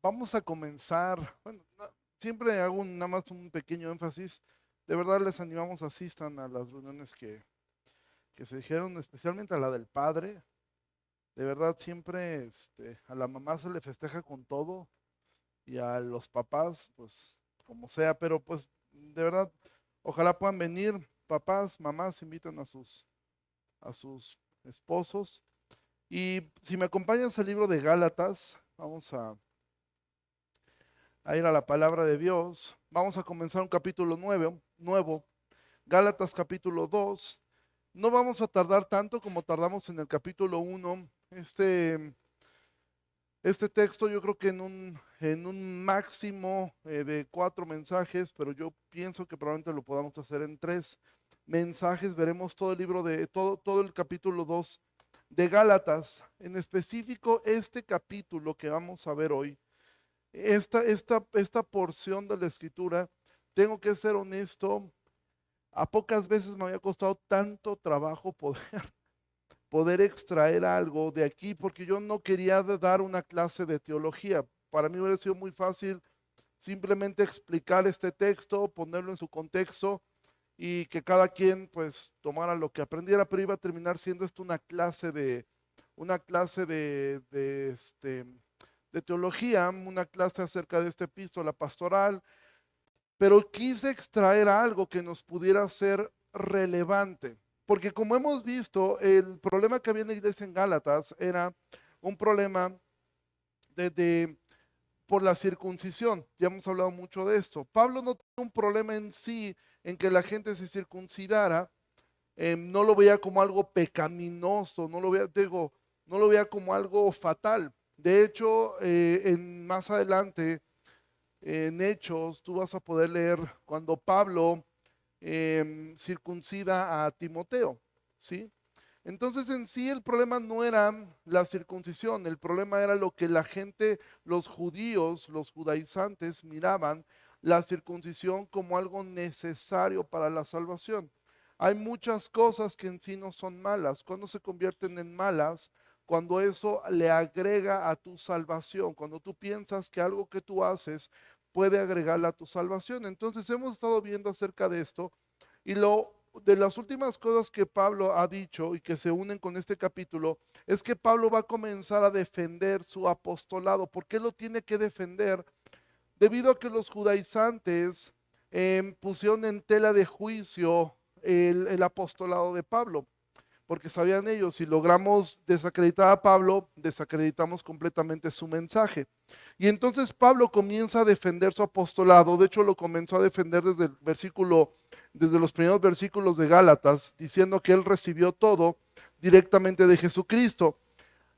Vamos a comenzar. Bueno, siempre hago nada más un pequeño énfasis. De verdad les animamos, asistan a las reuniones que se dijeron, especialmente a la del padre. De verdad, siempre a la mamá se le festeja con todo y a los papás, pues como sea, pero pues de verdad, ojalá puedan venir. Papás, mamás, invitan a sus esposos. Y si me acompañas al libro de Gálatas, vamos a ir a la palabra de Dios. Vamos a comenzar un capítulo nuevo, Gálatas capítulo 2. No vamos a tardar tanto como tardamos en el capítulo 1. Este texto yo creo que en un máximo de 4 mensajes, pero yo pienso que probablemente lo podamos hacer en 3 mensajes. Veremos todo el libro todo el capítulo 2 de Gálatas. En específico, este capítulo que vamos a ver hoy, esta porción de la escritura, tengo que ser honesto, a pocas veces me había costado tanto trabajo poder extraer algo de aquí, porque yo no quería dar una clase de teología. Para mí hubiera sido muy fácil simplemente explicar este texto, ponerlo en su contexto y que cada quien pues tomara lo que aprendiera, pero iba a terminar siendo esto una clase de teología, una clase acerca de esta epístola pastoral, pero quise extraer algo que nos pudiera ser relevante, porque como hemos visto, el problema que había en la iglesia en Gálatas era un problema de por la circuncisión. Ya hemos hablado mucho de esto. Pablo no tenía un problema en sí en que la gente se circuncidara, no lo veía como algo pecaminoso, no lo veía como algo fatal. De hecho, más adelante, en Hechos, tú vas a poder leer cuando Pablo circuncida a Timoteo, ¿sí? Entonces en sí el problema no era la circuncisión, el problema era lo que la gente, los judíos, los judaizantes miraban la circuncisión como algo necesario para la salvación. Hay muchas cosas que en sí no son malas. Cuando se convierten en malas, cuando eso le agrega a tu salvación, cuando tú piensas que algo que tú haces puede agregarle a tu salvación. Entonces hemos estado viendo acerca de esto y de las últimas cosas que Pablo ha dicho y que se unen con este capítulo es que Pablo va a comenzar a defender su apostolado. ¿Por qué lo tiene que defender? Debido a que los judaizantes pusieron en tela de juicio el apostolado de Pablo, porque sabían ellos, si logramos desacreditar a Pablo, desacreditamos completamente su mensaje. Y entonces Pablo comienza a defender su apostolado. De hecho lo comenzó a defender desde los primeros versículos de Gálatas, diciendo que él recibió todo directamente de Jesucristo.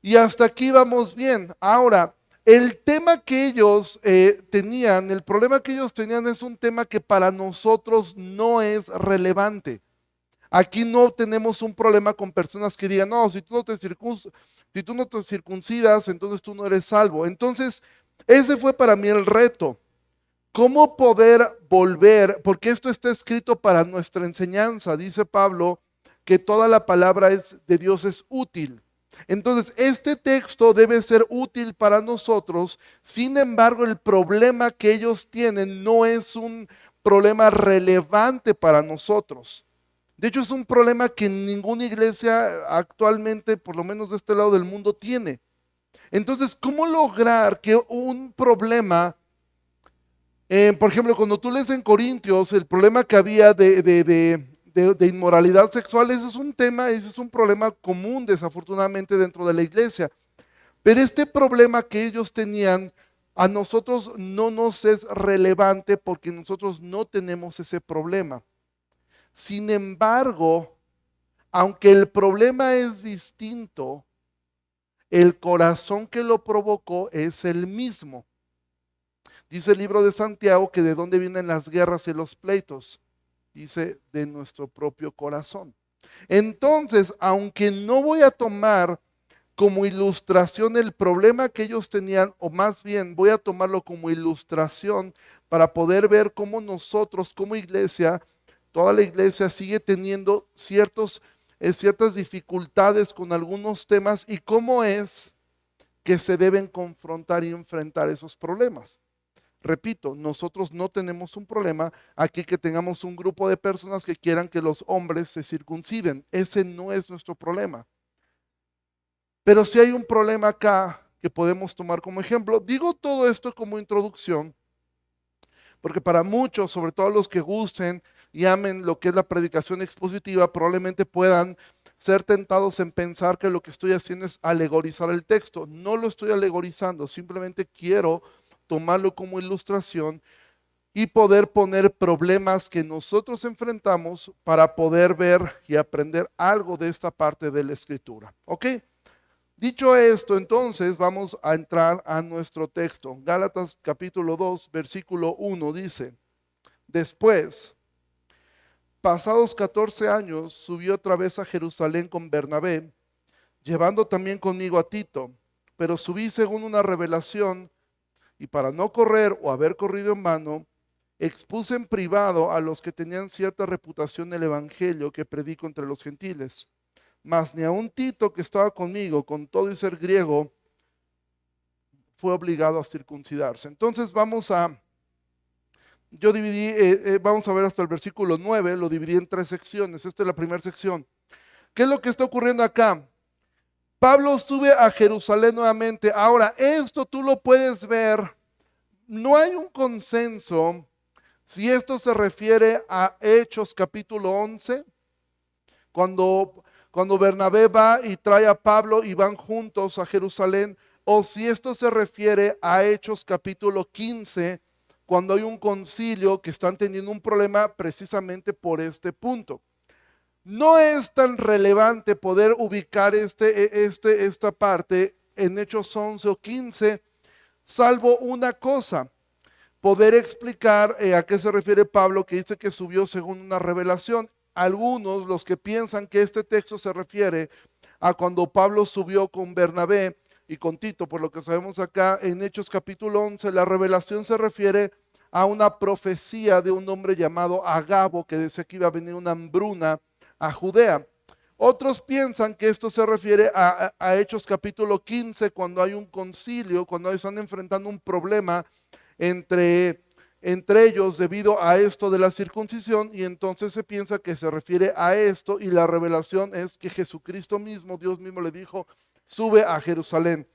Y hasta aquí vamos bien. Ahora, el tema que ellos tenían, el problema que ellos tenían es un tema que para nosotros no es relevante. Aquí no tenemos un problema con personas que digan, no, si tú no te circuncidas, entonces tú no eres salvo. Entonces, ese fue para mí el reto. ¿Cómo poder volver? Porque esto está escrito para nuestra enseñanza. Dice Pablo que toda la palabra de Dios es útil. Entonces, este texto debe ser útil para nosotros. Sin embargo, el problema que ellos tienen no es un problema relevante para nosotros. De hecho, es un problema que ninguna iglesia actualmente, por lo menos de este lado del mundo, tiene. Entonces, ¿cómo lograr que un problema, por ejemplo, cuando tú lees en Corintios, el problema que había de inmoralidad sexual, ese es un problema común, desafortunadamente, dentro de la iglesia. Pero este problema que ellos tenían, a nosotros no nos es relevante porque nosotros no tenemos ese problema. Sin embargo, aunque el problema es distinto, el corazón que lo provocó es el mismo. Dice el libro de Santiago que de dónde vienen las guerras y los pleitos. Dice de nuestro propio corazón. Entonces, aunque no voy a tomar como ilustración el problema que ellos tenían, o más bien voy a tomarlo como ilustración para poder ver cómo nosotros como iglesia, toda la iglesia sigue teniendo ciertas dificultades con algunos temas y cómo es que se deben confrontar y enfrentar esos problemas. Repito, nosotros no tenemos un problema aquí que tengamos un grupo de personas que quieran que los hombres se circunciden. Ese no es nuestro problema. Pero sí hay un problema acá que podemos tomar como ejemplo. Digo todo esto como introducción, porque para muchos, sobre todo los que gusten y amen lo que es la predicación expositiva, probablemente puedan ser tentados en pensar que lo que estoy haciendo es alegorizar el texto. No lo estoy alegorizando, simplemente quiero tomarlo como ilustración y poder poner problemas que nosotros enfrentamos para poder ver y aprender algo de esta parte de la escritura. ¿Ok? Dicho esto, entonces vamos a entrar a nuestro texto. Gálatas capítulo 2, versículo 1 dice: Después, pasados 14 años, subí otra vez a Jerusalén con Bernabé, llevando también conmigo a Tito, pero subí según una revelación, y para no correr o haber corrido en vano, expuse en privado a los que tenían cierta reputación del evangelio que predico entre los gentiles. Mas ni aun Tito, que estaba conmigo, con todo y ser griego, fue obligado a circuncidarse. Entonces yo dividí, vamos a ver hasta el versículo 9, lo dividí en 3 secciones. Esta es la primera sección. ¿Qué es lo que está ocurriendo acá? Pablo sube a Jerusalén nuevamente. Ahora, esto tú lo puedes ver. No hay un consenso si esto se refiere a Hechos capítulo 11, cuando Bernabé va y trae a Pablo y van juntos a Jerusalén, o si esto se refiere a Hechos capítulo 15, cuando hay un concilio que están teniendo un problema precisamente por este punto. No es tan relevante poder ubicar esta parte en Hechos 11 o 15, salvo una cosa: poder explicar a qué se refiere Pablo, que dice que subió según una revelación. Algunos, los que piensan que este texto se refiere a cuando Pablo subió con Bernabé y con Tito, por lo que sabemos acá en Hechos capítulo 11, la revelación se refiere a una profecía de un hombre llamado Agabo, que decía que iba a venir una hambruna a Judea. Otros piensan que esto se refiere a Hechos capítulo 15, cuando hay un concilio, cuando están enfrentando un problema entre ellos debido a esto de la circuncisión, y entonces se piensa que se refiere a esto, y la revelación es que Jesucristo mismo, Dios mismo le dijo: sube a Jerusalén.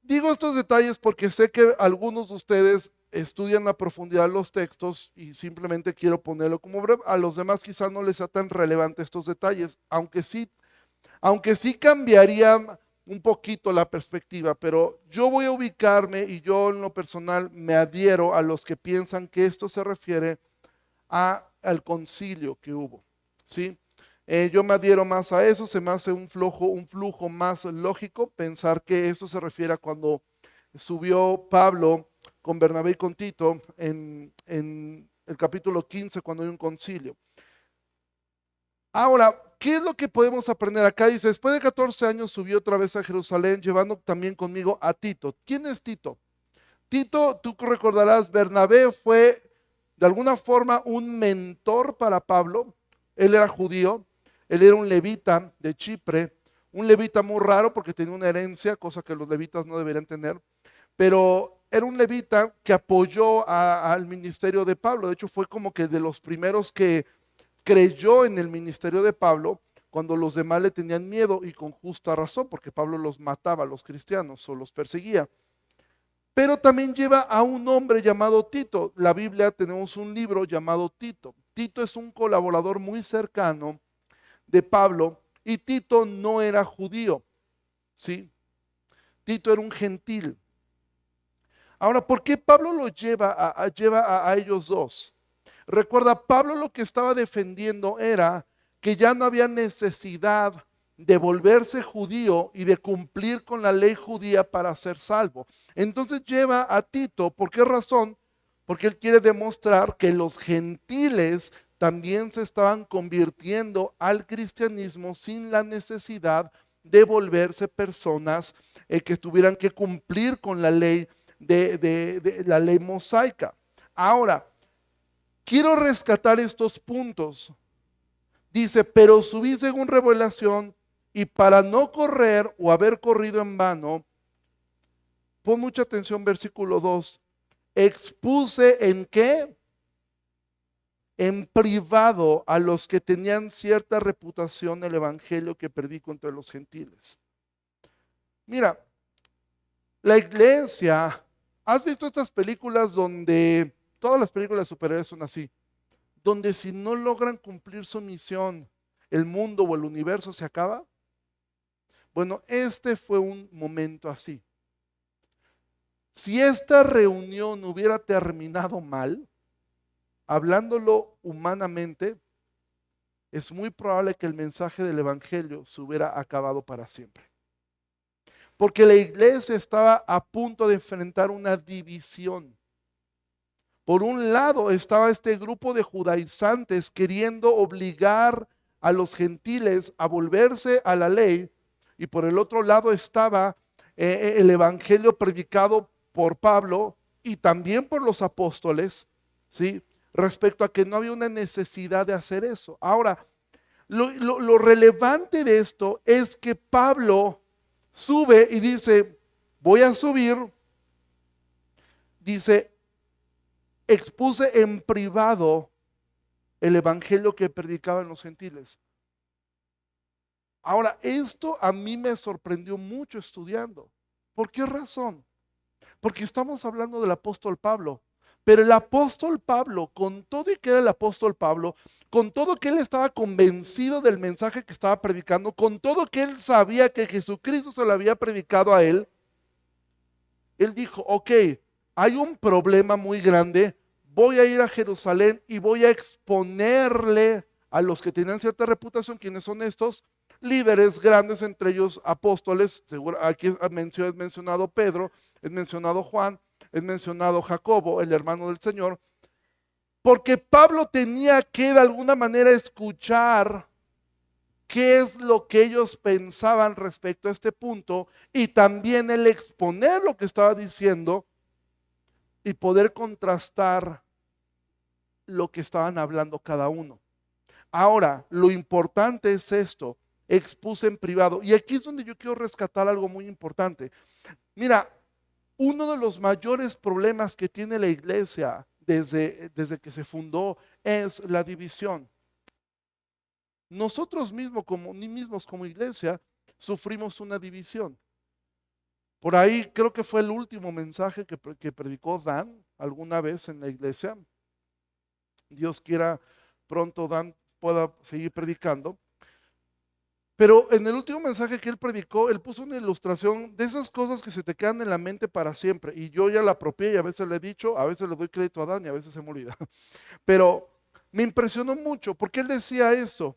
Digo estos detalles porque sé que algunos de ustedes estudian a profundidad los textos y simplemente quiero ponerlo como breve. A los demás quizás no les sea tan relevante estos detalles, aunque sí cambiaría un poquito la perspectiva, pero yo voy a ubicarme, y yo en lo personal me adhiero a los que piensan que esto se refiere al concilio que hubo, ¿sí? Yo me adhiero más a eso. Se me hace un flujo más lógico pensar que esto se refiere a cuando subió Pablo con Bernabé y con Tito en el capítulo 15, cuando hay un concilio. Ahora, ¿qué es lo que podemos aprender acá? Dice: después de 14 años subí otra vez a Jerusalén, llevando también conmigo a Tito. ¿Quién es Tito? Tito, tú recordarás, Bernabé fue de alguna forma un mentor para Pablo. Él era judío, él era un levita de Chipre, un levita muy raro porque tenía una herencia, cosa que los levitas no deberían tener, pero era un levita que apoyó al ministerio de Pablo. De hecho, fue como que de los primeros que creyó en el ministerio de Pablo cuando los demás le tenían miedo, y con justa razón, porque Pablo los mataba a los cristianos o los perseguía. Pero también lleva a un hombre llamado Tito. La Biblia, tenemos un libro llamado Tito. Tito es un colaborador muy cercano de Pablo, y Tito no era judío, ¿sí? Tito era un gentil. Ahora, ¿por qué Pablo lo lleva a ellos dos? Recuerda, Pablo lo que estaba defendiendo era que ya no había necesidad de volverse judío y de cumplir con la ley judía para ser salvo. Entonces lleva a Tito. ¿Por qué razón? Porque él quiere demostrar que los gentiles también se estaban convirtiendo al cristianismo sin la necesidad de volverse personas que tuvieran que cumplir con la ley de la ley mosaica. Ahora, quiero rescatar estos puntos. Dice: pero subí según revelación, Y para no correr o haber corrido en vano, pon mucha atención, versículo 2, expuse ¿en qué? En privado a los que tenían cierta reputación el evangelio que predico entre los gentiles. Mira, la iglesia, ¿has visto estas películas donde, todas las películas de superhéroes son así, donde si no logran cumplir su misión, el mundo o el universo se acaba? Bueno, este fue un momento así. Si esta reunión hubiera terminado mal, hablándolo humanamente, es muy probable que el mensaje del evangelio se hubiera acabado para siempre. Porque la iglesia estaba a punto de enfrentar una división. Por un lado estaba este grupo de judaizantes queriendo obligar a los gentiles a volverse a la ley, y por el otro lado estaba el evangelio predicado por Pablo y también por los apóstoles, ¿sí? Respecto a que no había una necesidad de hacer eso. Ahora, lo relevante de esto es que Pablo sube y dice, voy a subir, dice, expuse en privado el evangelio que predicaban los gentiles. Ahora, esto a mí me sorprendió mucho estudiando. ¿Por qué razón? Porque estamos hablando del apóstol Pablo. Pero el apóstol Pablo, con todo y que era el apóstol Pablo, con todo que él estaba convencido del mensaje que estaba predicando, con todo que él sabía que Jesucristo se lo había predicado a él, él dijo, ok, hay un problema muy grande, voy a ir a Jerusalén y voy a exponerle a los que tenían cierta reputación, quienes son estos líderes grandes, entre ellos apóstoles, aquí es mencionado Pedro, es mencionado Juan, es mencionado Jacobo, el hermano del Señor, porque Pablo tenía que de alguna manera escuchar qué es lo que ellos pensaban respecto a este punto y también el exponer lo que estaba diciendo y poder contrastar lo que estaban hablando cada uno. Ahora, lo importante es esto, expuse en privado. Y aquí es donde yo quiero rescatar algo muy importante. Mira, uno de los mayores problemas que tiene la iglesia desde que se fundó es la división. Nosotros mismos como iglesia sufrimos una división. Por ahí creo que fue el último mensaje que predicó Dan alguna vez en la iglesia. Dios quiera pronto Dan pueda seguir predicando. Pero en el último mensaje que él predicó, él puso una ilustración de esas cosas que se te quedan en la mente para siempre. Y yo ya la apropié y a veces le he dicho, a veces le doy crédito a Dan y a veces se me olvida. Pero me impresionó mucho porque él decía esto.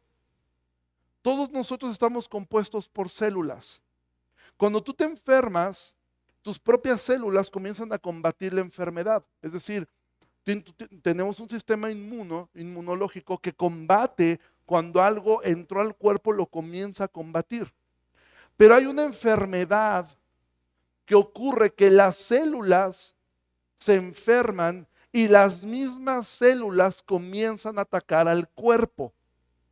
Todos nosotros estamos compuestos por células. Cuando tú te enfermas, tus propias células comienzan a combatir la enfermedad. Es decir, tenemos un sistema inmunológico que combate cuando algo entró al cuerpo, lo comienza a combatir. Pero hay una enfermedad que ocurre que las células se enferman y las mismas células comienzan a atacar al cuerpo.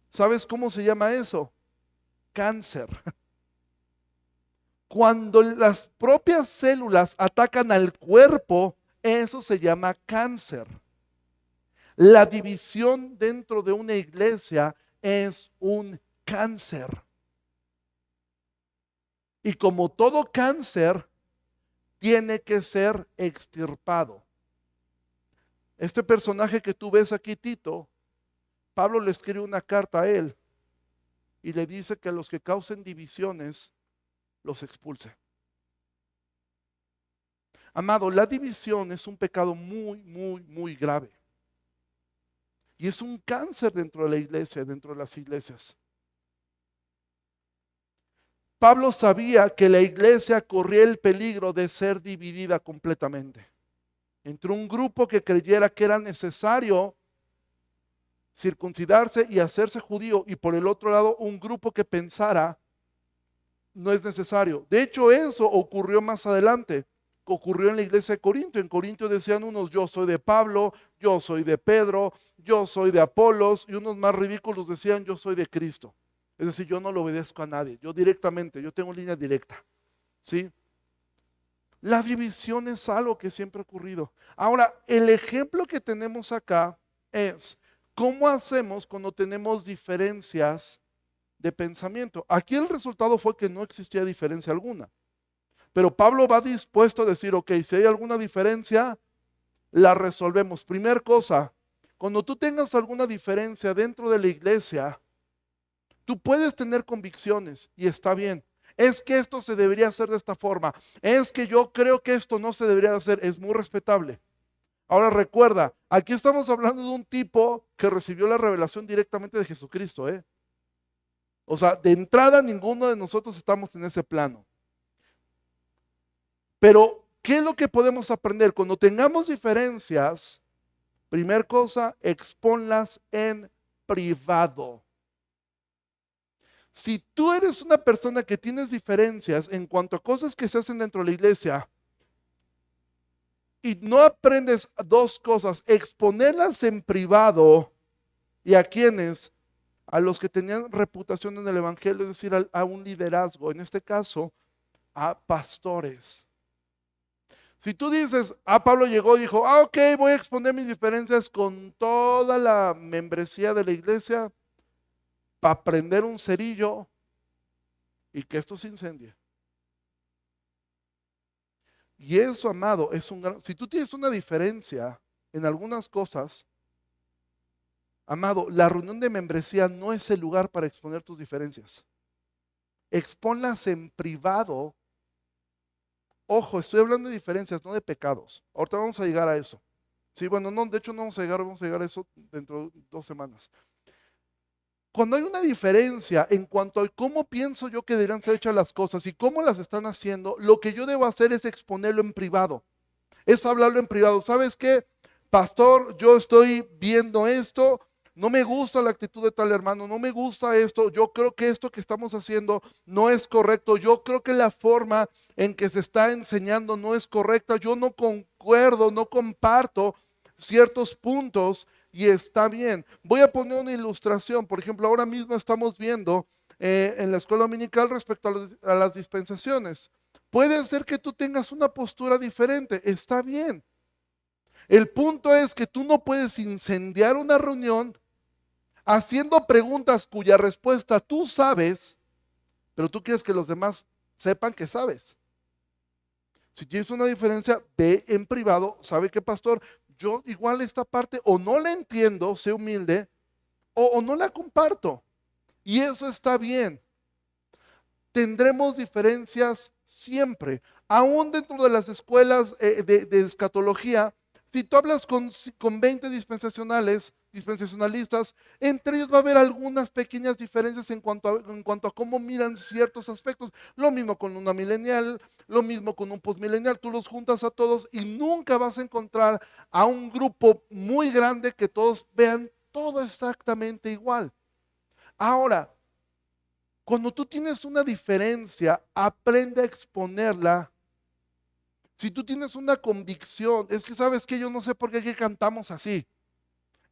¿Sabes cómo se llama eso? Cáncer. Cuando las propias células atacan al cuerpo, eso se llama cáncer. La división dentro de una iglesia es un cáncer. Y como todo cáncer, tiene que ser extirpado. Este personaje que tú ves aquí, Tito, Pablo le escribe una carta a él y le dice que a los que causen divisiones los expulse. Amado, la división es un pecado muy grave. Y es un cáncer dentro de la iglesia, dentro de las iglesias. Pablo sabía que la iglesia corría el peligro de ser dividida completamente. Entre un grupo que creyera que era necesario circuncidarse y hacerse judío, y por el otro lado un grupo que pensara no es necesario. De hecho, eso ocurrió más adelante. Ocurrió en la iglesia de Corinto. En Corinto decían unos, yo soy de Pablo, yo soy de Pedro, yo soy de Apolos, y unos más ridículos decían, yo soy de Cristo. Es decir, yo no le obedezco a nadie, yo directamente, yo tengo línea directa, ¿sí? La división es algo que siempre ha ocurrido. Ahora, el ejemplo que tenemos acá es cómo hacemos cuando tenemos diferencias de pensamiento. Aquí el resultado fue que no existía diferencia alguna. Pero Pablo va dispuesto a decir, ok, si hay alguna diferencia, la resolvemos. Primer cosa, cuando tú tengas alguna diferencia dentro de la iglesia, tú puedes tener convicciones y está bien. Es que esto se debería hacer de esta forma. Es que yo creo que esto no se debería hacer. Es muy respetable. Ahora recuerda, aquí estamos hablando de un tipo que recibió la revelación directamente de Jesucristo, ¿eh? O sea, de entrada ninguno de nosotros estamos en ese plano. Pero, ¿qué es lo que podemos aprender? Cuando tengamos diferencias, primer cosa, exponlas en privado. Si tú eres una persona que tienes diferencias en cuanto a cosas que se hacen dentro de la iglesia y no aprendes dos cosas, exponerlas en privado, ¿y a quiénes? A los que tenían reputación en el evangelio, es decir, a un liderazgo, en este caso, a pastores. Si tú dices, Pablo llegó y dijo, ok, voy a exponer mis diferencias con toda la membresía de la iglesia para prender un cerillo y que esto se incendie. Y eso, amado, es un gran... Si tú tienes una diferencia en algunas cosas, amado, la reunión de membresía no es el lugar para exponer tus diferencias. Exponlas en privado. Ojo, estoy hablando de diferencias, no de pecados. Ahorita vamos a llegar a eso. Sí, bueno, no, de hecho no vamos a llegar a eso dentro de 2 semanas. Cuando hay una diferencia en cuanto a cómo pienso yo que deberían ser hechas las cosas y cómo las están haciendo, lo que yo debo hacer es exponerlo en privado. Es hablarlo en privado. ¿Sabes qué? Pastor, yo estoy viendo esto, no me gusta la actitud de tal hermano, no me gusta esto, yo creo que esto que estamos haciendo no es correcto, yo creo que la forma en que se está enseñando no es correcta, yo no concuerdo, no comparto ciertos puntos y está bien. Voy a poner una ilustración, por ejemplo, ahora mismo estamos viendo en la escuela dominical respecto a las dispensaciones. Puede ser que tú tengas una postura diferente, está bien. El punto es que tú no puedes incendiar una reunión haciendo preguntas cuya respuesta tú sabes, pero tú quieres que los demás sepan que sabes. Si tienes una diferencia, ve en privado, ¿sabe qué, pastor? Yo igual esta parte o no la entiendo, sé humilde, o no la comparto. Y eso está bien. Tendremos diferencias siempre, aún dentro de las escuelas de escatología. Si tú hablas con 20 dispensacionalistas, entre ellos va a haber algunas pequeñas diferencias en cuanto a cómo miran ciertos aspectos. Lo mismo con una millennial, lo mismo con un postmillennial. Tú los juntas a todos y nunca vas a encontrar a un grupo muy grande que todos vean todo exactamente igual. Ahora, cuando tú tienes una diferencia, aprende a exponerla. Si tú tienes una convicción, es que sabes que yo no sé por qué aquí cantamos así.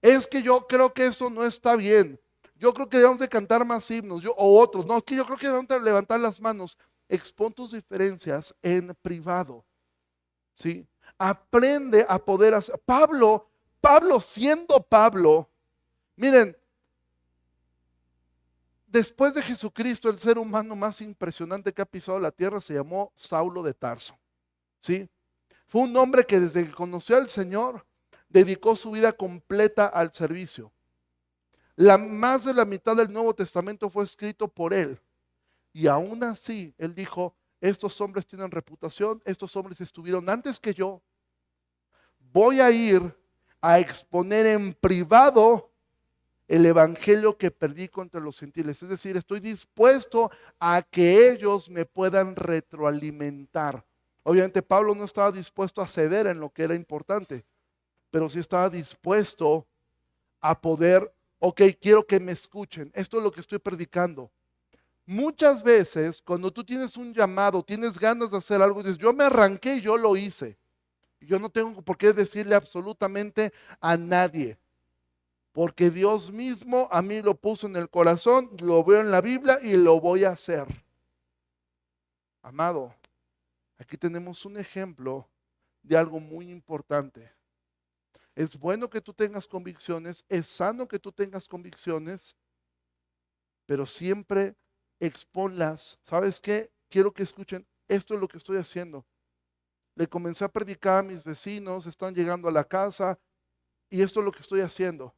Es que yo creo que esto no está bien. Yo creo que debemos de cantar más himnos, o otros. No, es que yo creo que debemos de levantar las manos. Expon tus diferencias en privado. ¿Sí? Aprende a poder hacer. Pablo siendo Pablo, miren, después de Jesucristo, el ser humano más impresionante que ha pisado la tierra se llamó Saulo de Tarso. ¿Sí? Fue un hombre que desde que conoció al Señor, dedicó su vida completa al servicio. Más de la mitad del Nuevo Testamento fue escrito por él. Y aún así, él dijo, estos hombres tienen reputación, estos hombres estuvieron antes que yo. Voy a ir a exponer en privado el evangelio que predico entre los gentiles. Es decir, estoy dispuesto a que ellos me puedan retroalimentar. Obviamente Pablo no estaba dispuesto a ceder en lo que era importante, pero sí estaba dispuesto a poder, ok, quiero que me escuchen. Esto es lo que estoy predicando. Muchas veces cuando tú tienes un llamado, tienes ganas de hacer algo, dices, yo me arranqué y yo lo hice. Yo no tengo por qué decirle absolutamente a nadie. porque Dios mismo a mí lo puso en el corazón, lo veo en la Biblia y lo voy a hacer. Amado, aquí tenemos un ejemplo de algo muy importante. Es bueno que tú tengas convicciones, es sano que tú tengas convicciones, pero siempre exponlas. ¿Sabes qué? Quiero que escuchen, esto es lo que estoy haciendo. Le comencé a predicar a mis vecinos, están llegando a la casa y esto es lo que estoy haciendo.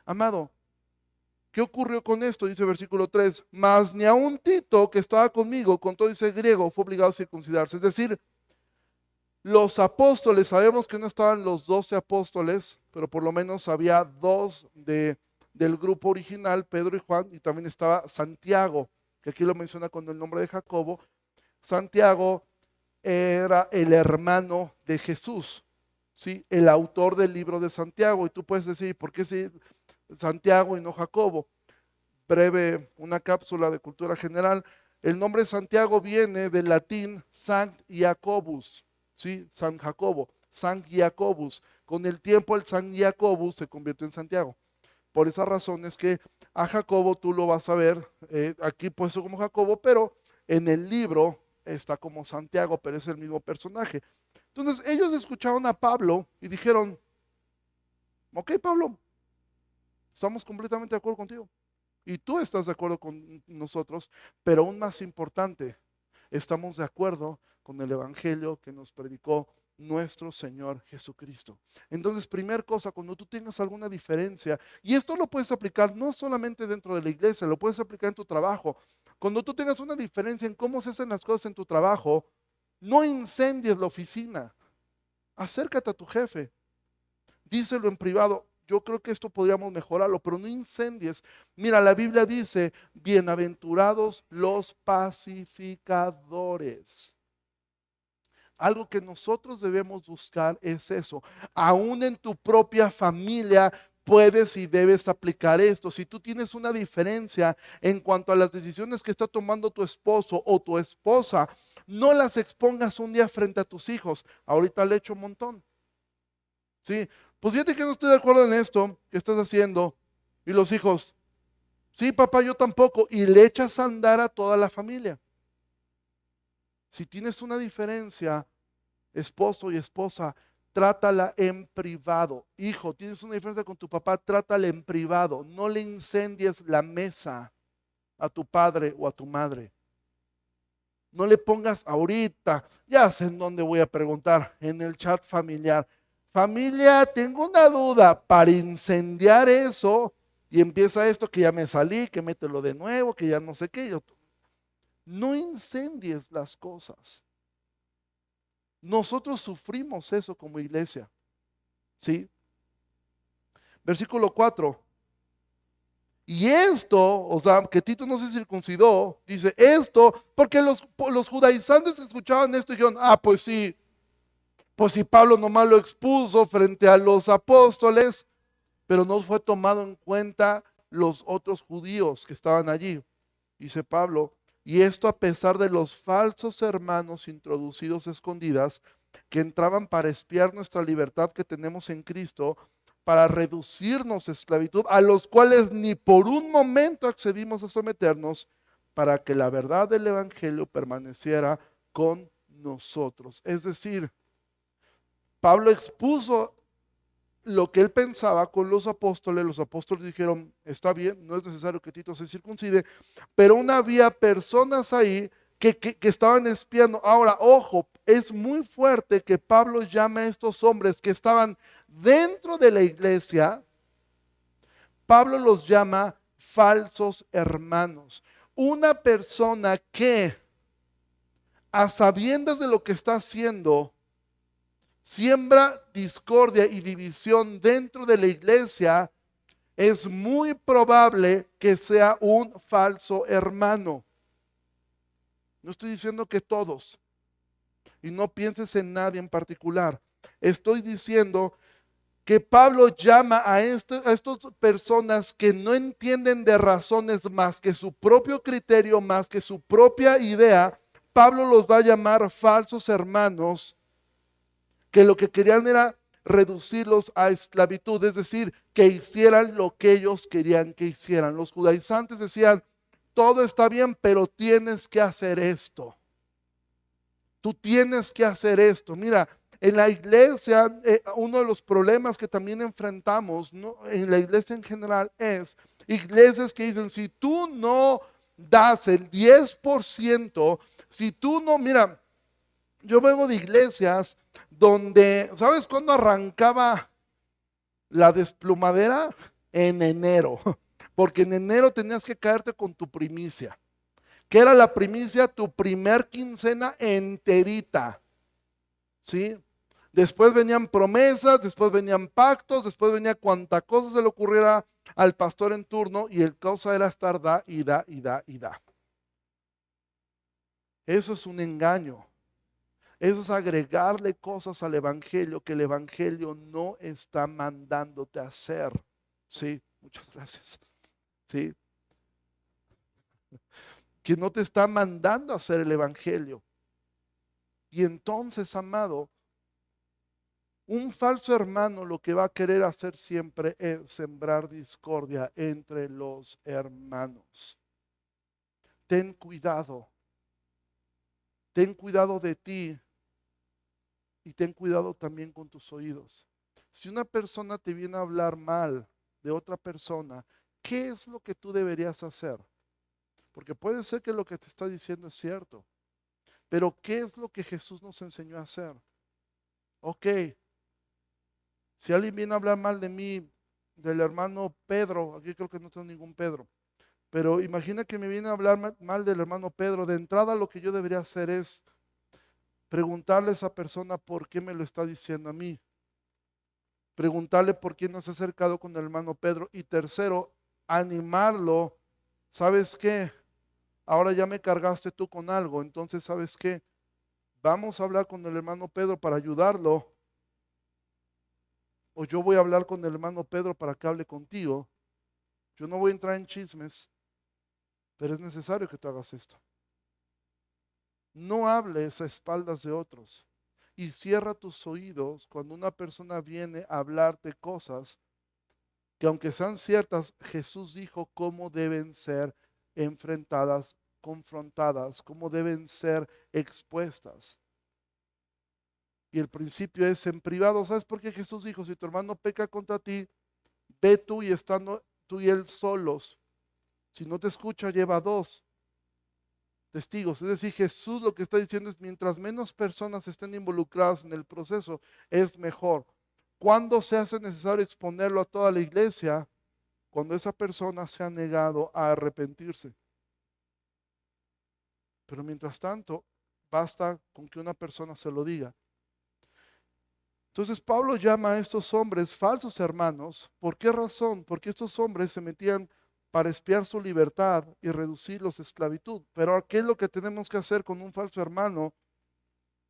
Amado, ¿qué ocurrió con esto? Dice versículo 3, mas ni aun Tito, que estaba conmigo, con todo ese griego, fue obligado a circuncidarse. Es decir, los apóstoles, sabemos que no estaban los 12 apóstoles, pero por lo menos había dos del grupo original, Pedro y Juan, y también estaba Santiago, que aquí lo menciona con el nombre de Jacobo. Santiago era el hermano de Jesús, ¿sí? El autor del libro de Santiago. Y tú puedes decir, ¿por qué sí Santiago y no Jacobo? Breve, una cápsula de cultura general. El nombre Santiago viene del latín Sanct Jacobus, ¿sí? San Jacobo, Sanct Jacobus. Con el tiempo el Sanct Jacobus se convirtió en Santiago. Por esa razón es que a Jacobo tú lo vas a ver aquí puesto como Jacobo, pero en el libro está como Santiago, pero es el mismo personaje. Entonces ellos escucharon a Pablo y dijeron, ok Pablo, estamos completamente de acuerdo contigo. Y tú estás de acuerdo con nosotros, pero aún más importante, estamos de acuerdo con el evangelio que nos predicó nuestro Señor Jesucristo. Entonces, primer cosa, cuando tú tengas alguna diferencia, y esto lo puedes aplicar no solamente dentro de la iglesia, lo puedes aplicar en tu trabajo. Cuando tú tengas una diferencia en cómo se hacen las cosas en tu trabajo, no incendies la oficina. Acércate a tu jefe, díselo en privado. Yo creo que esto podríamos mejorarlo, pero no incendies. Mira, la Biblia dice, bienaventurados los pacificadores. Algo que nosotros debemos buscar es eso. Aún en tu propia familia puedes y debes aplicar esto. Si tú tienes una diferencia en cuanto a las decisiones que está tomando tu esposo o tu esposa, no las expongas un día frente a tus hijos. Ahorita le echo un montón. Sí, pues fíjate que no estoy de acuerdo en esto que estás haciendo. Y los hijos, sí, papá, yo tampoco. Y le echas a andar a toda la familia. Si tienes una diferencia, esposo y esposa, trátala en privado. Hijo, tienes una diferencia con tu papá, trátala en privado. No le incendies la mesa a tu padre o a tu madre. No le pongas ahorita, ya sé en dónde voy a preguntar, en el chat familiar. Familia, tengo una duda para incendiar eso y empieza esto que ya me salí, que mételo de nuevo, que ya no sé qué. No incendies las cosas. Nosotros sufrimos eso como iglesia. ¿Sí? Versículo 4. Y esto, o sea, que Tito no se circuncidó, dice esto, porque los judaizantes escuchaban esto y dijeron, pues sí, pues si Pablo nomás lo expuso frente a los apóstoles, pero no fue tomado en cuenta los otros judíos que estaban allí. Dice Pablo, y esto a pesar de los falsos hermanos introducidos a escondidas que entraban para espiar nuestra libertad que tenemos en Cristo, para reducirnos a esclavitud, a los cuales ni por un momento accedimos a someternos, para que la verdad del evangelio permaneciera con nosotros. Es decir, Pablo expuso lo que él pensaba con los apóstoles dijeron, está bien, no es necesario que Tito se circuncide, pero aún había personas ahí que estaban espiando. Ahora, ojo, es muy fuerte que Pablo llame a estos hombres que estaban dentro de la iglesia, Pablo los llama falsos hermanos. Una persona que, a sabiendas de lo que está haciendo, siembra discordia y división dentro de la iglesia, es muy probable que sea un falso hermano. No estoy diciendo que todos, y no pienses en nadie en particular. Estoy diciendo que Pablo llama a estas personas que no entienden de razones más que su propio criterio, más que su propia idea. Pablo los va a llamar falsos hermanos, que lo que querían era reducirlos a esclavitud, es decir, que hicieran lo que ellos querían que hicieran. Los judaizantes decían, todo está bien, pero tienes que hacer esto. Tú tienes que hacer esto. Mira, en la iglesia, uno de los problemas que también enfrentamos, ¿no?, en la iglesia en general es iglesias que dicen, si tú no das el 10%, si tú no, mira, yo vengo de iglesias donde, ¿sabes cuándo arrancaba la desplumadera? En enero, porque en enero tenías que caerte con tu primicia. ¿Qué era la primicia? Tu primer quincena enterita, ¿sí? Después venían promesas, después venían pactos, después venía cuanta cosa se le ocurriera al pastor en turno, y el cosa era estar da y da y da y da. Eso es un engaño. Eso es agregarle cosas al evangelio que el evangelio no está mandándote a hacer. Sí, muchas gracias. Sí, que no te está mandando a hacer el evangelio. Y entonces, amado, un falso hermano lo que va a querer hacer siempre es sembrar discordia entre los hermanos. Ten cuidado de ti y ten cuidado también con tus oídos. Si una persona te viene a hablar mal de otra persona, ¿qué es lo que tú deberías hacer? Porque puede ser que lo que te está diciendo es cierto, pero ¿qué es lo que Jesús nos enseñó a hacer? Ok, si alguien viene a hablar mal de mí, del hermano Pedro, aquí creo que no tengo ningún Pedro, pero imagina que me viene a hablar mal del hermano Pedro. De entrada lo que yo debería hacer es preguntarle a esa persona por qué me lo está diciendo a mí. Preguntarle por qué no se ha acercado con el hermano Pedro. Y tercero, animarlo. ¿Sabes qué? Ahora ya me cargaste tú con algo, entonces ¿sabes qué? Vamos a hablar con el hermano Pedro para ayudarlo. O yo voy a hablar con el hermano Pedro para que hable contigo. Yo no voy a entrar en chismes, pero es necesario que tú hagas esto. No hables a espaldas de otros y cierra tus oídos cuando una persona viene a hablarte cosas que, aunque sean ciertas, Jesús dijo cómo deben ser enfrentadas, confrontadas, cómo deben ser expuestas. Y el principio es en privado. ¿Sabes por qué Jesús dijo, si tu hermano peca contra ti, ve tú y estando tú y él solos? Si no te escucha, lleva dos testigos. Es decir, Jesús lo que está diciendo es, mientras menos personas estén involucradas en el proceso, es mejor. ¿Cuándo se hace necesario exponerlo a toda la iglesia? Cuando esa persona se ha negado a arrepentirse. Pero mientras tanto, basta con que una persona se lo diga. Entonces Pablo llama a estos hombres falsos hermanos. ¿Por qué razón? Porque estos hombres se metían para espiar su libertad y reducirlos a esclavitud. Pero ¿qué es lo que tenemos que hacer con un falso hermano?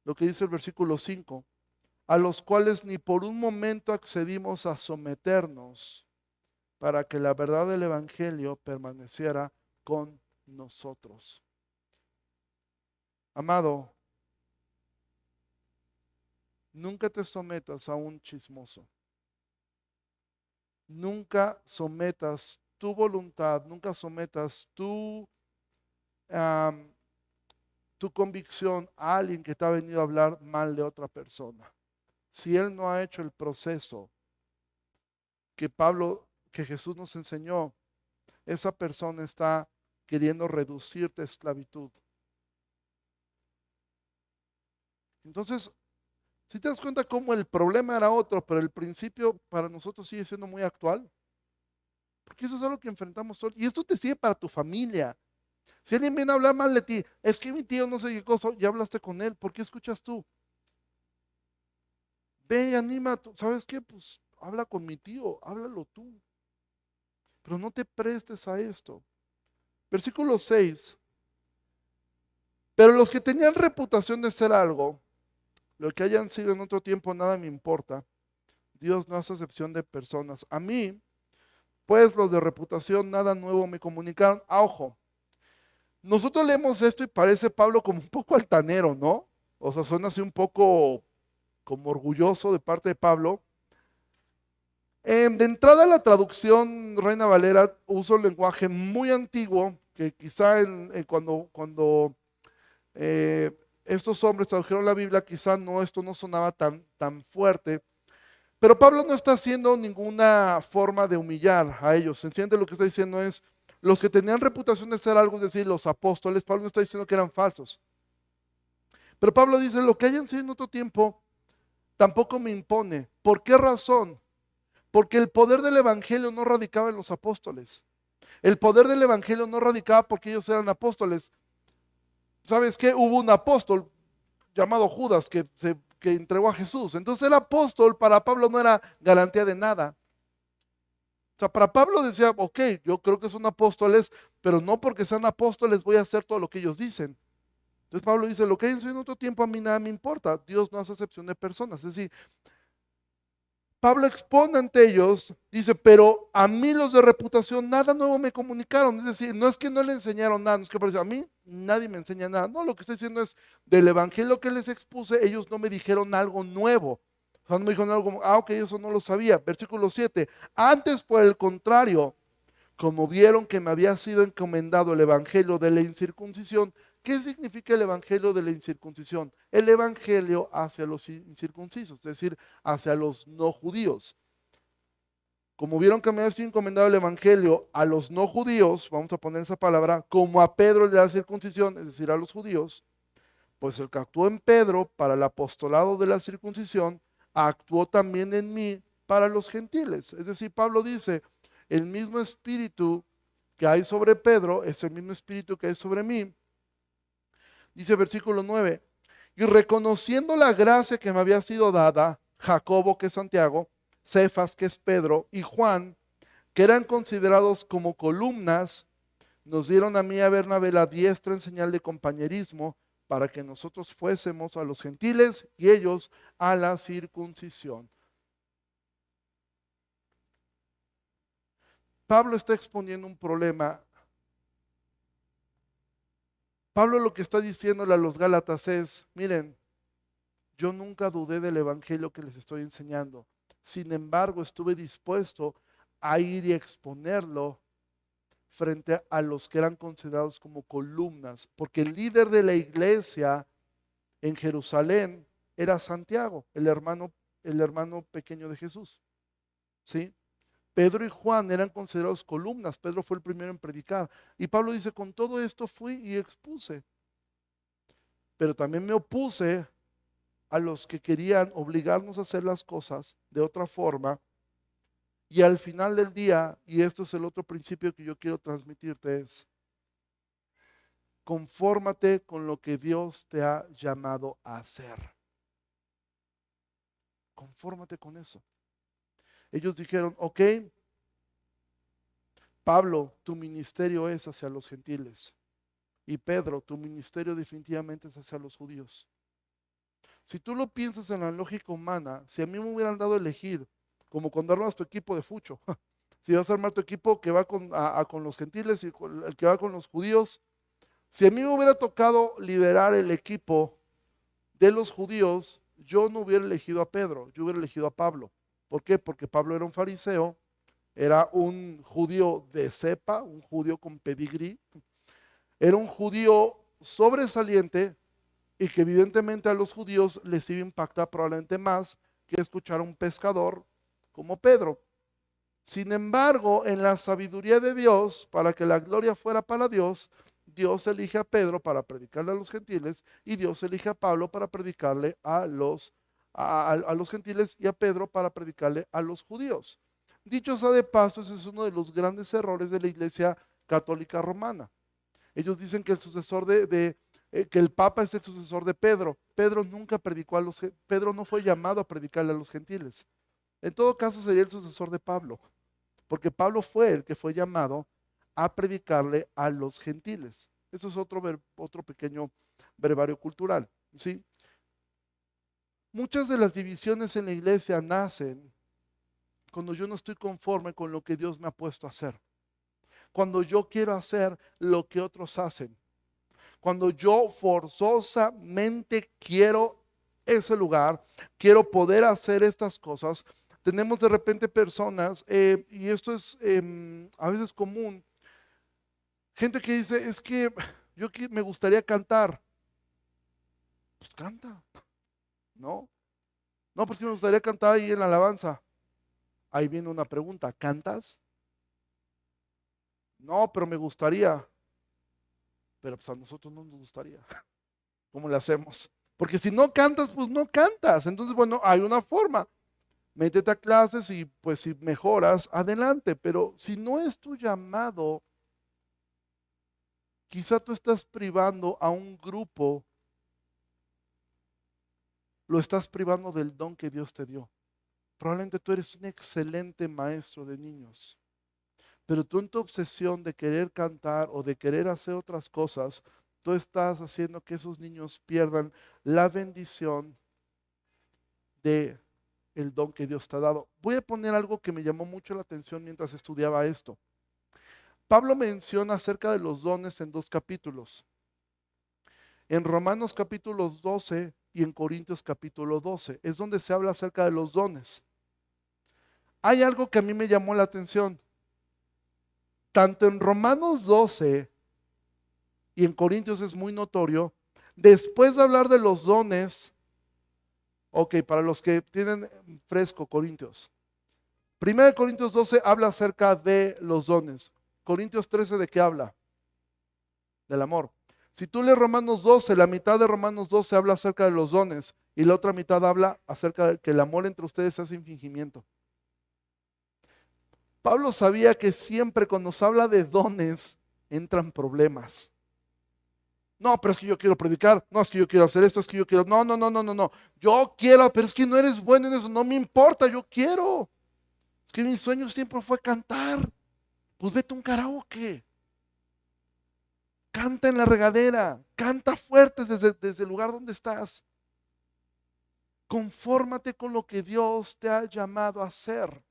Lo que dice el versículo 5, a los cuales ni por un momento accedimos a someternos, para que la verdad del evangelio permaneciera con nosotros. Amado, nunca te sometas a un chismoso. Nunca sometas tu voluntad, nunca sometas tu convicción a alguien que te ha venido a hablar mal de otra persona. Si él no ha hecho el proceso que Jesús nos enseñó, esa persona está queriendo reducirte a esclavitud. Entonces, si te das cuenta cómo el problema era otro, pero el principio para nosotros sigue siendo muy actual. Porque eso es algo que enfrentamos todos. Y esto te sirve para tu familia. Si alguien viene a hablar mal de ti, es que mi tío no sé qué cosa, ya hablaste con él, ¿por qué escuchas tú? Ve y anima, ¿sabes qué? Pues habla con mi tío, háblalo tú. Pero no te prestes a esto. Versículo 6. Pero los que tenían reputación de ser algo, lo que hayan sido en otro tiempo, nada me importa. Dios no hace excepción de personas. A mí, pues los de reputación, nada nuevo me comunicaron. Ojo, nosotros leemos esto y parece Pablo como un poco altanero, ¿no? O sea, suena así un poco como orgulloso de parte de Pablo. De entrada, la traducción Reina Valera usa un lenguaje muy antiguo que quizá cuando eh, estos hombres tradujeron la Biblia, quizá esto no sonaba tan fuerte. Pero Pablo no está haciendo ninguna forma de humillar a ellos. Sencillamente lo que está diciendo es, los que tenían reputación de ser algo, es decir, los apóstoles, Pablo no está diciendo que eran falsos. Pero Pablo dice, lo que hayan sido en otro tiempo, tampoco me impone. ¿Por qué razón? Porque el poder del evangelio no radicaba en los apóstoles. El poder del evangelio no radicaba porque ellos eran apóstoles. ¿Sabes qué? Hubo un apóstol llamado Judas que entregó a Jesús. Entonces el apóstol para Pablo no era garantía de nada. O sea, para Pablo decía, ok, yo creo que son apóstoles, pero no porque sean apóstoles voy a hacer todo lo que ellos dicen. Entonces Pablo dice, lo que hayan sido en otro tiempo a mí nada me importa. Dios no hace excepción de personas. Es decir, Pablo expone ante ellos, dice, pero a mí los de reputación nada nuevo me comunicaron. Es decir, no es que no le enseñaron nada, no es que a mí nadie me enseña nada. No, lo que estoy diciendo es, del evangelio que les expuse, ellos no me dijeron algo nuevo. O sea, no me dijeron algo como, ok, eso no lo sabía. Versículo 7, antes por el contrario, como vieron que me había sido encomendado el evangelio de la incircuncisión. ¿Qué significa el evangelio de la incircuncisión? El evangelio hacia los incircuncisos, es decir, hacia los no judíos. Como vieron que me había sido encomendado el evangelio a los no judíos, vamos a poner esa palabra, como a Pedro el de la circuncisión, es decir, a los judíos, pues el que actuó en Pedro para el apostolado de la circuncisión, actuó también en mí para los gentiles. Es decir, Pablo dice, el mismo espíritu que hay sobre Pedro es el mismo espíritu que hay sobre mí. Dice versículo 9, y reconociendo la gracia que me había sido dada, Jacobo, que es Santiago, Cefas, que es Pedro, y Juan, que eran considerados como columnas, nos dieron a mí a Bernabé la diestra en señal de compañerismo, para que nosotros fuésemos a los gentiles y ellos a la circuncisión. Pablo está exponiendo un problema. Pablo lo que está diciéndole a los Gálatas es, miren, yo nunca dudé del evangelio que les estoy enseñando. Sin embargo, estuve dispuesto a ir y exponerlo frente a los que eran considerados como columnas, porque el líder de la iglesia en Jerusalén era Santiago, el hermano pequeño de Jesús. ¿Sí? Pedro y Juan eran considerados columnas. Pedro fue el primero en predicar. Y Pablo dice, con todo esto fui y expuse. Pero también me opuse a los que querían obligarnos a hacer las cosas de otra forma. Y al final del día, y esto es el otro principio que yo quiero transmitirte, es, confórmate con lo que Dios te ha llamado a hacer. Confórmate con eso. Ellos dijeron, ok, Pablo, tu ministerio es hacia los gentiles. Y Pedro, tu ministerio definitivamente es hacia los judíos. Si tú lo piensas en la lógica humana, si a mí me hubieran dado a elegir, como cuando armas tu equipo de fucho, si vas a armar tu equipo que va con los gentiles y el que va con los judíos, si a mí me hubiera tocado liderar el equipo de los judíos, yo no hubiera elegido a Pedro, yo hubiera elegido a Pablo. ¿Por qué? Porque Pablo era un fariseo, era un judío de cepa, un judío con pedigrí, era un judío sobresaliente y que evidentemente a los judíos les iba a impactar probablemente más que escuchar a un pescador como Pedro. Sin embargo, en la sabiduría de Dios, para que la gloria fuera para Dios, Dios elige a Pedro para predicarle a los gentiles y Dios elige a Pablo para predicarle a los gentiles y a Pedro para predicarle a los judíos. Dicho sea de paso, ese es uno de los grandes errores de la Iglesia Católica Romana. Ellos dicen que el sucesor que el Papa es el sucesor de Pedro. Pedro nunca predicó Pedro no fue llamado a predicarle a los gentiles. En todo caso sería el sucesor de Pablo, porque Pablo fue el que fue llamado a predicarle a los gentiles. Eso es otro pequeño brevario cultural, ¿sí? Muchas de las divisiones en la iglesia nacen cuando yo no estoy conforme con lo que Dios me ha puesto a hacer. Cuando yo quiero hacer lo que otros hacen. Cuando yo forzosamente quiero ese lugar, quiero poder hacer estas cosas. Tenemos de repente personas, y esto es a veces común, gente que dice, es que me gustaría cantar. Pues canta, ¿no? No, pues que me gustaría cantar ahí en la alabanza. Ahí viene una pregunta, ¿cantas? No, pero me gustaría. Pero pues a nosotros no nos gustaría. ¿Cómo le hacemos? Porque si no cantas, pues no cantas. Entonces, bueno, hay una forma. Métete a clases y pues si mejoras, adelante. Pero si no es tu llamado, quizá tú estás privando a un grupo, lo estás privando del don que Dios te dio. Probablemente tú eres un excelente maestro de niños, pero tú en tu obsesión de querer cantar o de querer hacer otras cosas, tú estás haciendo que esos niños pierdan la bendición de el don que Dios te ha dado. Voy a poner algo que me llamó mucho la atención mientras estudiaba esto. Pablo menciona acerca de los dones en dos capítulos. En Romanos capítulo 12 y en Corintios capítulo 12. Es donde se habla acerca de los dones. Hay algo que a mí me llamó la atención. Tanto en Romanos 12 y en Corintios es muy notorio. Después de hablar de los dones, ok, para los que tienen fresco Corintios. 1 Corintios 12 habla acerca de los dones. Corintios 13, ¿de qué habla? Del amor. Si tú lees Romanos 12, la mitad de Romanos 12 habla acerca de los dones y la otra mitad habla acerca de que el amor entre ustedes es sin fingimiento. Pablo sabía que siempre cuando se habla de dones entran problemas. No, pero es que yo quiero predicar, no, es que yo quiero hacer esto, es que yo quiero, no, no, no, no, no, no, yo quiero, pero es que no eres bueno en eso, no me importa, yo quiero. Es que mi sueño siempre fue cantar. Pues vete a un karaoke. Canta en la regadera, canta fuerte desde el lugar donde estás. Confórmate con lo que Dios te ha llamado a hacer.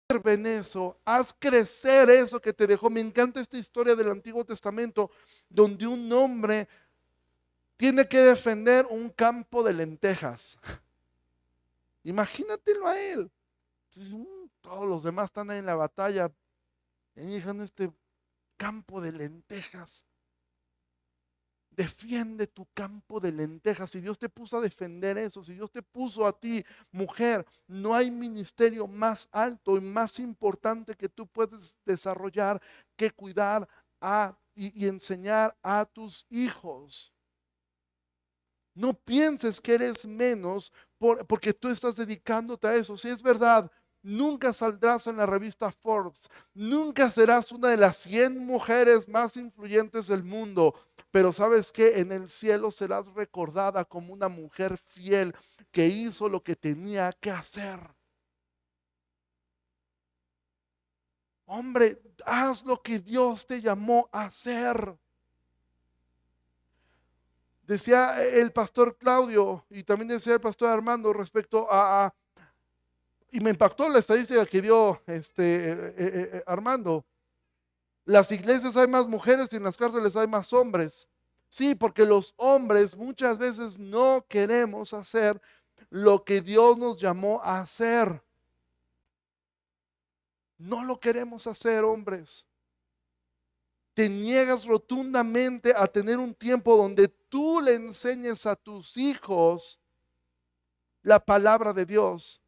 Sirve en eso, haz crecer eso que te dejó. Me encanta esta historia del Antiguo Testamento, donde un hombre tiene que defender un campo de lentejas. Imagínatelo a él. Todos los demás están ahí en la batalla, en este campo de lentejas. Defiende tu campo de lentejas. Si Dios te puso a defender eso, si Dios te puso a ti, mujer, no hay ministerio más alto y más importante que tú puedes desarrollar que cuidar y enseñar a tus hijos. No pienses que eres menos porque tú estás dedicándote a eso. Si es verdad, nunca saldrás en la revista Forbes, nunca serás una de las 100 mujeres más influyentes del mundo, pero ¿sabes qué? En el cielo serás recordada como una mujer fiel que hizo lo que tenía que hacer. Hombre, haz lo que Dios te llamó a hacer. Decía el pastor Claudio y también decía el pastor Armando respecto y me impactó la estadística que dio Armando. Las iglesias hay más mujeres y en las cárceles hay más hombres. Sí, porque los hombres muchas veces no queremos hacer lo que Dios nos llamó a hacer. No lo queremos hacer, hombres. Te niegas rotundamente a tener un tiempo donde tú le enseñes a tus hijos la palabra de Dios.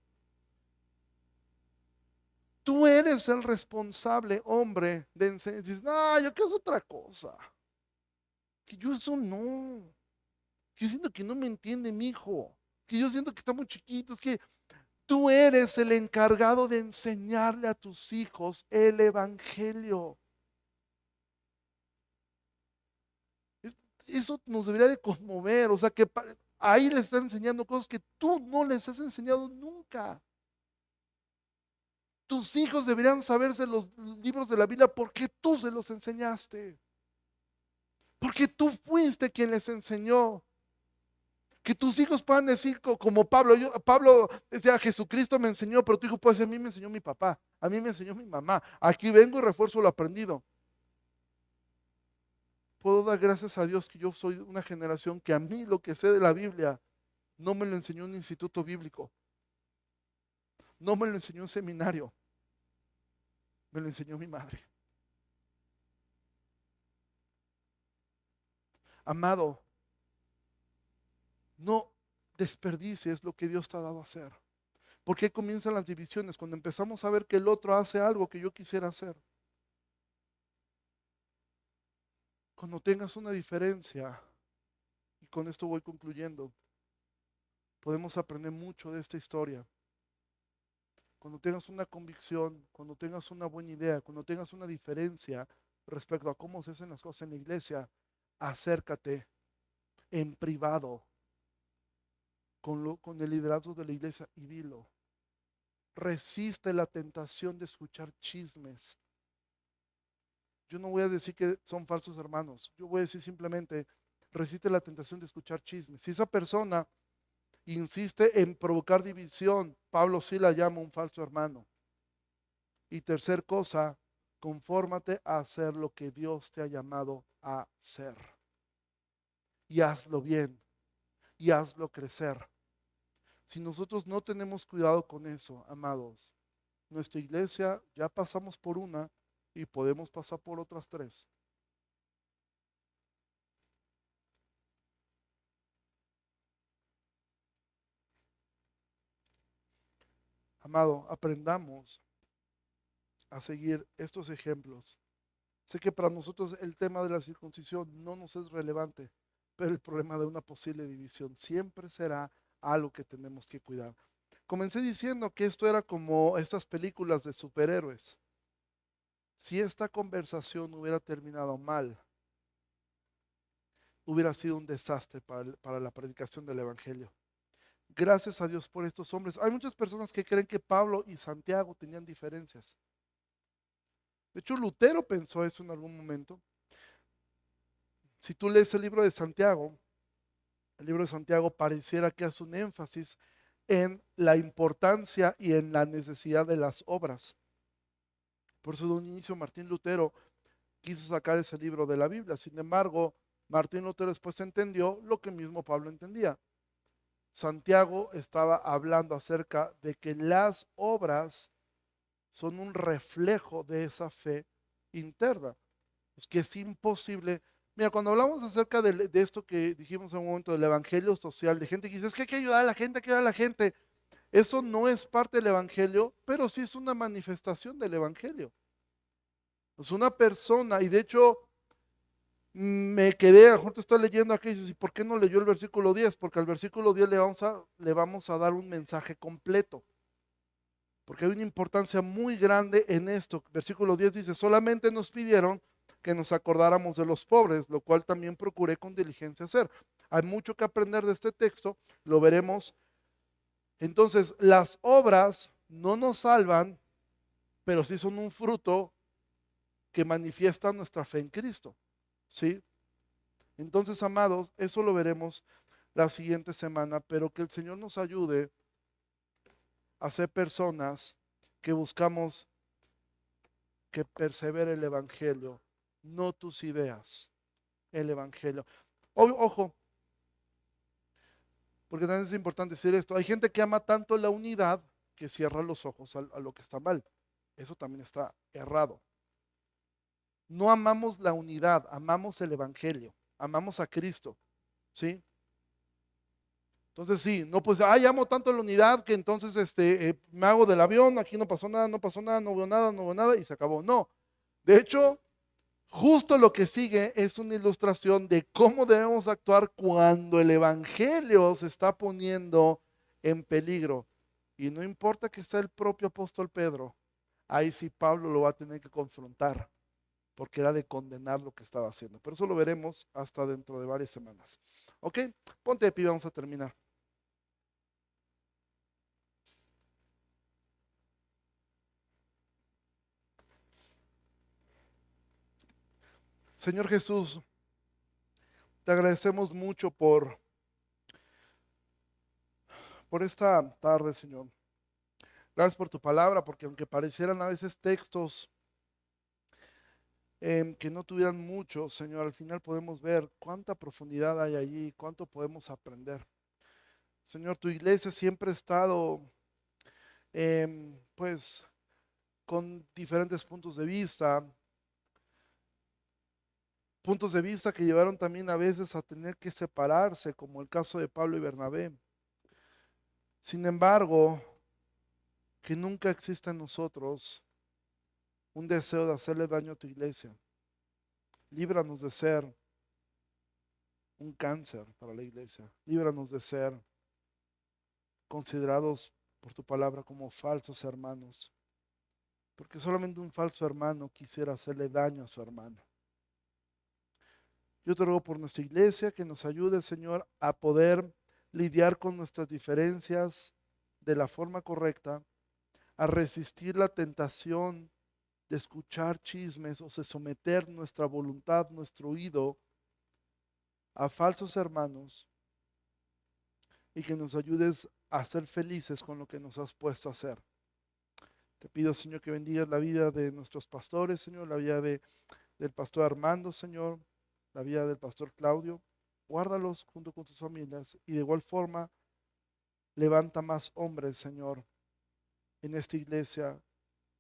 Tú eres el responsable, hombre, de enseñar. Dices, no, yo quiero otra cosa. Que yo eso no. Que yo siento que no me entiende mi hijo. Que yo siento que está muy chiquito. Es que tú eres el encargado de enseñarle a tus hijos el evangelio. Eso nos debería de conmover. O sea, que ahí les está enseñando cosas que tú no les has enseñado nunca. Tus hijos deberían saberse los libros de la Biblia porque tú se los enseñaste. Porque tú fuiste quien les enseñó. Que tus hijos puedan decir como Pablo. Pablo decía, Jesucristo me enseñó, pero tu hijo puede decir, a mí me enseñó mi papá, a mí me enseñó mi mamá. Aquí vengo y refuerzo lo aprendido. puedo dar gracias a Dios que yo soy una generación que a mí lo que sé de la Biblia no me lo enseñó un instituto bíblico, no me lo enseñó un seminario, me lo enseñó mi madre. Amado, no desperdicies lo que Dios te ha dado a hacer. ¿Por qué comienzan las divisiones? Cuando empezamos a ver que el otro hace algo que yo quisiera hacer. Cuando tengas una diferencia, y con esto voy concluyendo, podemos aprender mucho de esta historia. Cuando tengas una convicción, cuando tengas una buena idea, cuando tengas una diferencia respecto a cómo se hacen las cosas en la iglesia, acércate en privado con el liderazgo de la iglesia y dilo. Resiste la tentación de escuchar chismes. Yo no voy a decir que son falsos hermanos. Yo voy a decir simplemente, resiste la tentación de escuchar chismes. Si esa persona insiste en provocar división, Pablo sí la llama un falso hermano. Y tercer cosa, confórmate a hacer lo que Dios te ha llamado a hacer. Y hazlo bien. Y hazlo crecer. Si nosotros no tenemos cuidado con eso, amados, nuestra iglesia ya pasamos por una y podemos pasar por otras tres. Amado, aprendamos a seguir estos ejemplos. Sé que para nosotros el tema de la circuncisión no nos es relevante, pero el problema de una posible división siempre será algo que tenemos que cuidar. Comencé diciendo que esto era como esas películas de superhéroes. Si esta conversación hubiera terminado mal, hubiera sido un desastre para la predicación del Evangelio. Gracias a Dios por estos hombres. Hay muchas personas que creen que Pablo y Santiago tenían diferencias. De hecho, Lutero pensó eso en algún momento. Si tú lees el libro de Santiago pareciera que hace un énfasis en la importancia y en la necesidad de las obras. Por eso de un inicio Martín Lutero quiso sacar ese libro de la Biblia. Sin embargo, Martín Lutero después entendió lo que mismo Pablo entendía. Santiago estaba hablando acerca de que las obras son un reflejo de esa fe interna. Es que es imposible. Mira, cuando hablamos acerca de esto que dijimos en un momento del evangelio social, de gente que dice, es que hay que ayudar a la gente, hay que ayudar a la gente. Eso no es parte del evangelio, pero sí es una manifestación del evangelio. Es una persona, y de hecho me quedé, junto estoy leyendo aquí, y dices, ¿y por qué no leyó el versículo 10? Porque al versículo 10 le vamos a dar un mensaje completo. Porque hay una importancia muy grande en esto. Versículo 10 dice, solamente nos pidieron que nos acordáramos de los pobres, lo cual también procuré con diligencia hacer. Hay mucho que aprender de este texto, lo veremos. Entonces, las obras no nos salvan, pero sí son un fruto que manifiesta nuestra fe en Cristo. ¿Sí? Entonces, amados, eso lo veremos la siguiente semana, pero que el Señor nos ayude a ser personas que buscamos que persevere el Evangelio, no tus ideas, el Evangelio. Ojo, porque también es importante decir esto. Hay gente que ama tanto la unidad que cierra los ojos a lo que está mal. Eso también está errado. No amamos la unidad, amamos el Evangelio, amamos a Cristo, ¿sí? Entonces sí, no pues, ay, amo tanto la unidad que entonces me hago del avión, aquí no pasó nada, no pasó nada, no veo nada, no veo nada y se acabó. No, de hecho, justo lo que sigue es una ilustración de cómo debemos actuar cuando el evangelio se está poniendo en peligro. Y no importa que sea el propio apóstol Pedro, ahí sí Pablo lo va a tener que confrontar, porque era de condenar lo que estaba haciendo. Pero eso lo veremos hasta dentro de varias semanas. ¿Ok? Ponte de pie, vamos a terminar. Señor Jesús, te agradecemos mucho por esta tarde, Señor. Gracias por tu palabra, porque aunque parecieran a veces textos que no tuvieran mucho, Señor. Al final podemos ver cuánta profundidad hay allí, cuánto podemos aprender. Señor, tu iglesia siempre ha estado, pues, con diferentes puntos de vista que llevaron también a veces a tener que separarse, como el caso de Pablo y Bernabé. Sin embargo, que nunca exista en nosotros un deseo de hacerle daño a tu iglesia. Líbranos de ser un cáncer para la iglesia. Líbranos de ser considerados por tu palabra como falsos hermanos. Porque solamente un falso hermano quisiera hacerle daño a su hermano. Yo te ruego por nuestra iglesia que nos ayude, Señor, a poder lidiar con nuestras diferencias de la forma correcta, a resistir la tentación de escuchar chismes o de someter nuestra voluntad, nuestro oído a falsos hermanos y que nos ayudes a ser felices con lo que nos has puesto a hacer. Te pido, Señor, que bendigas la vida de nuestros pastores, Señor, la vida del pastor Armando, Señor, la vida del pastor Claudio. Guárdalos junto con tus familias y de igual forma levanta más hombres, Señor, en esta iglesia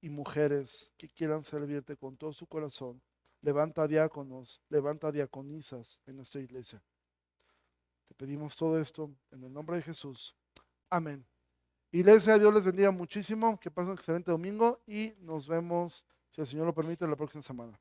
y mujeres que quieran servirte con todo su corazón. Levanta diáconos, levanta diaconisas en nuestra iglesia. Te pedimos todo esto en el nombre de Jesús. Amén. Iglesia, Dios les bendiga muchísimo, que pasen un excelente domingo y nos vemos, si el Señor lo permite, la próxima semana.